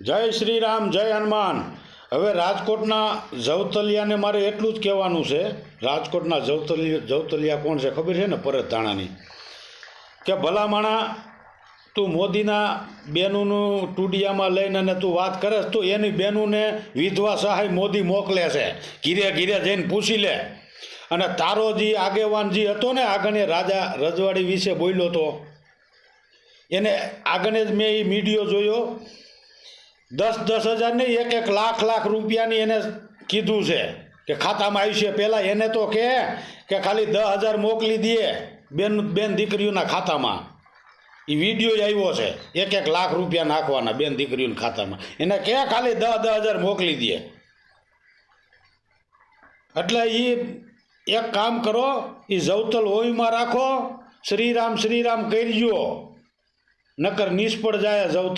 જય શ્રી રામ, જય હનુમાન। હવે રાજકોટના જવતલિયાને મારે એટલું જ કહેવાનું છે। રાજકોટના જવતલિયા કોણ છે ખબર છે ને? પરત ધાણાની કે ભલામણા તું મોદીના બેનુંનું ટુડિયામાં લઈને અને તું વાત કરે તો એની બેનુંને વિધવા સહાય મોદી મોકલે છે। ઘીરે ઘીરે જઈને પૂછી લે। અને તારો જે આગેવાન જે હતો ને આગળ રાજા રજવાડી વિશે બોલ્યો તો એને આગળ જ મેં એ વિડીયો જોયો। 10-10 હજાર નહીં, 1-1 લાખ રૂપિયાની એને કીધું છે કે ખાતામાં આવશે। પહેલાં એને તો કે ખાલી 10,000 મોકલી દે બેન દીકરીઓના ખાતામાં। એ વિડીયો આવ્યો છે, 1-1 લાખ રૂપિયા નાખવાના બેન દીકરીઓના ખાતામાં। એને કે ખાલી 10,000 મોકલી દે। એટલે એ એક કામ કરો, એ જવતલ હોઈમાં રાખો, શ્રીરામ કરજો, નકર નિષ્ફળ જાય જવતલ।